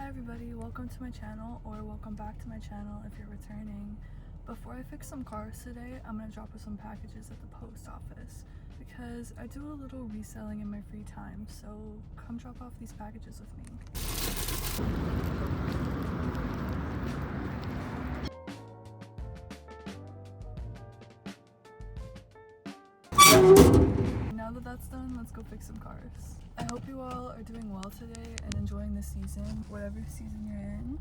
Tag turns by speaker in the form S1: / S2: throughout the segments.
S1: Hi everybody, welcome to my channel, or welcome back to my channel if you're returning. Before I fix some cars today, I'm gonna drop off some packages at the post office because I do a little reselling in my free time, so come drop off these packages with me. Now that that's done, let's go fix some cars. I hope you all are doing well today and enjoying the season, whatever season you're in.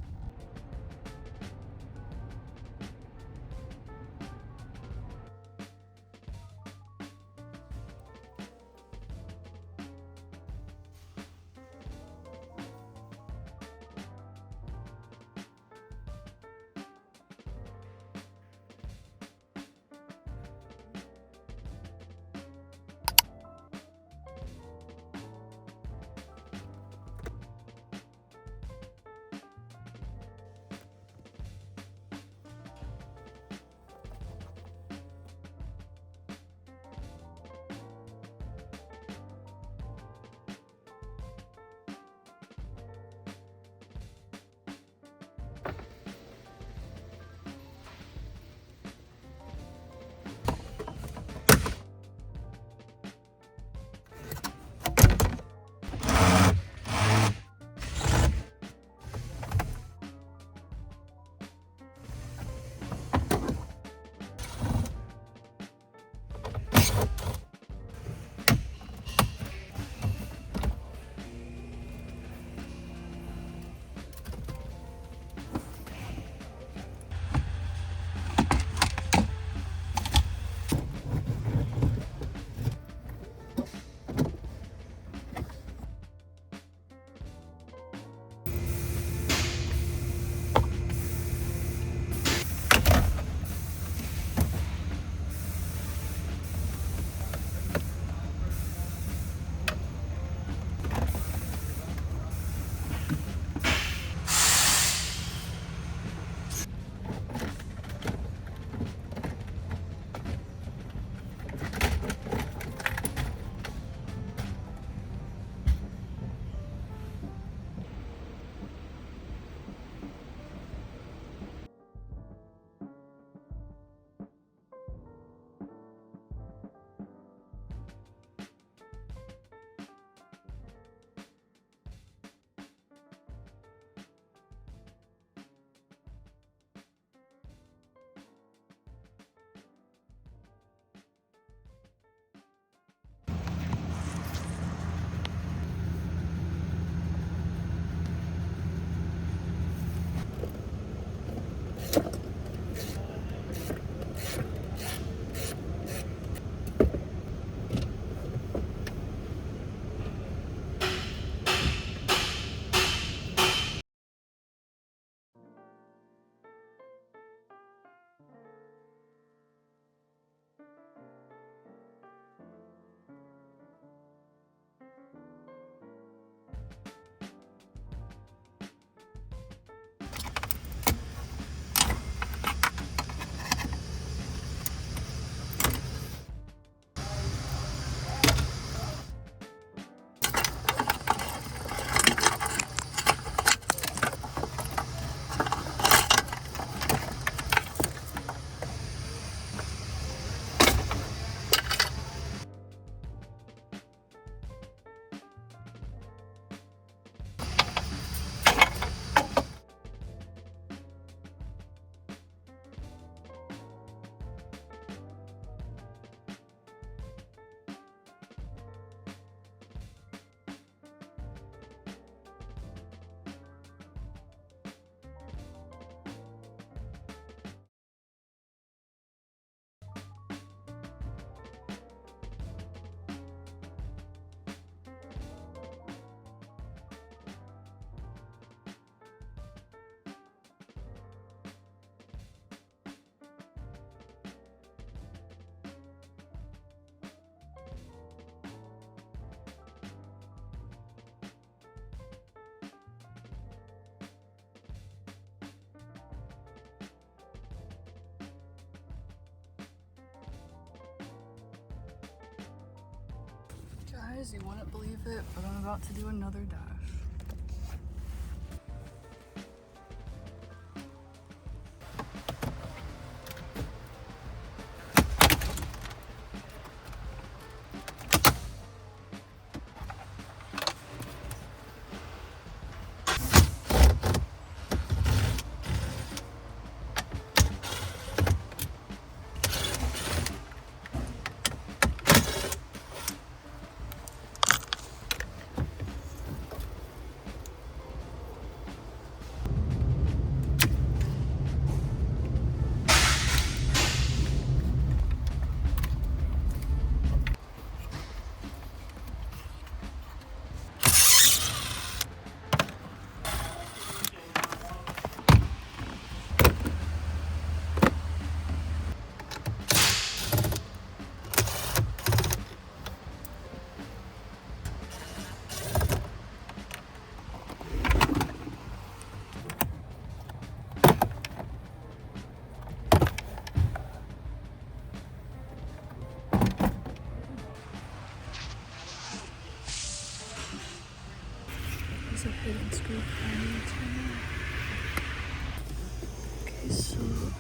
S1: Guys, you wouldn't believe it, but I'm about to do another dash.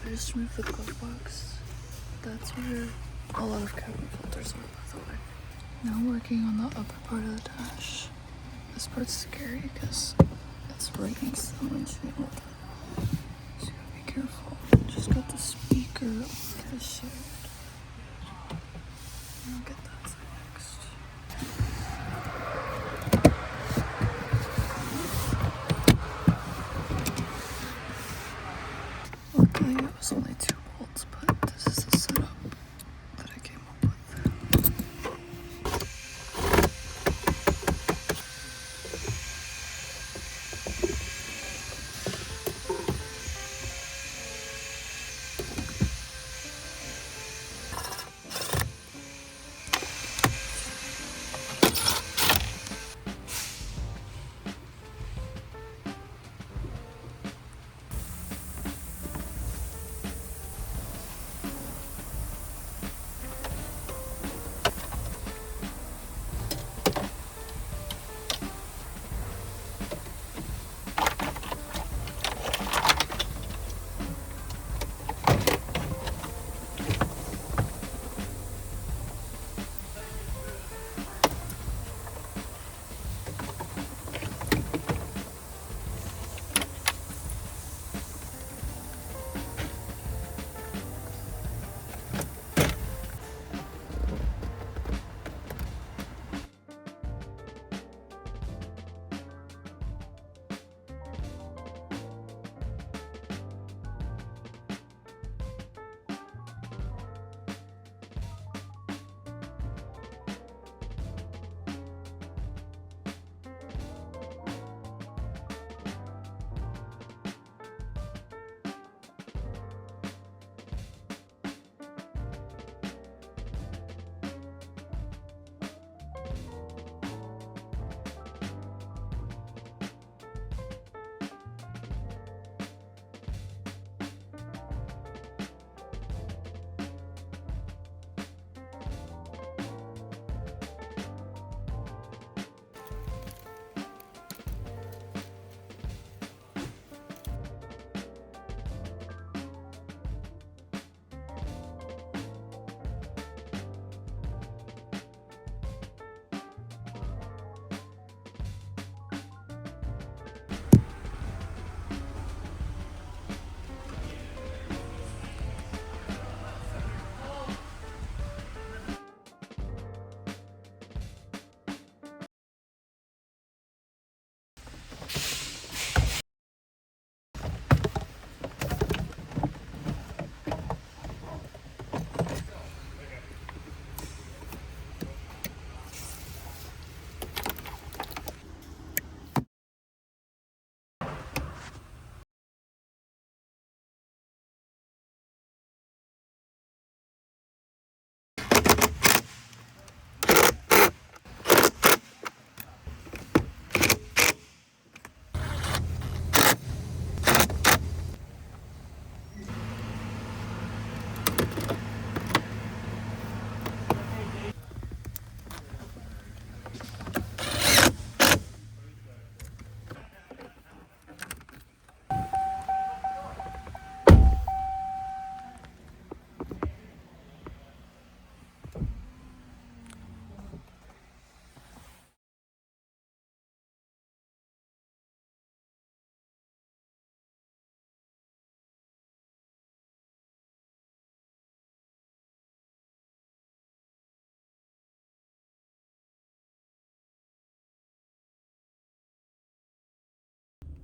S1: I just removed the glove box. That's where a lot of cabin filters are, by the way. Now I'm working on the upper part of the dash. This part's scary because it's right next to the windshield. So you gotta be careful. Just got the speaker over the side. I'll get that next. Luckily it was only 2 bolts, but this is the setup that I came up with.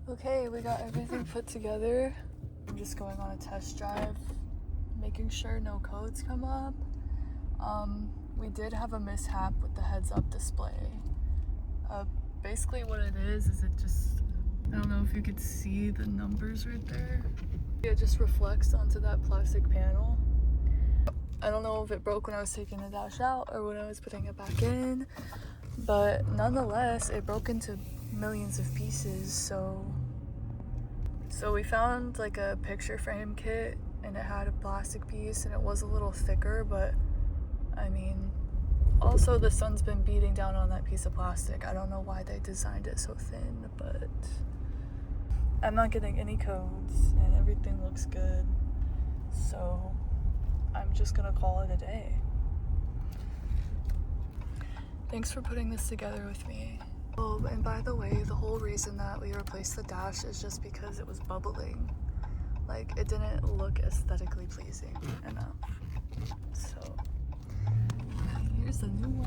S1: Okay, we got everything put together. I'm just going on a test drive, making sure no codes come up. We did have a mishap with the heads-up display. Basically what it is it just, I don't know if you could see the numbers right there. It just reflects onto that plastic panel. I don't know if it broke when I was taking the dash out or when I was putting it back in, but nonetheless, it broke into millions of pieces. So we found like a picture frame kit, and it had a plastic piece and it was a little thicker, but I mean, also the sun's been beating down on that piece of plastic. I don't know why they designed it so thin, but I'm not getting any codes and everything looks good. So I'm just gonna call it a day. Thanks for putting this together with me. Oh, and by the way, the whole reason that we replaced the dash is just because it was bubbling. Like, it didn't look aesthetically pleasing enough. So here's the new one.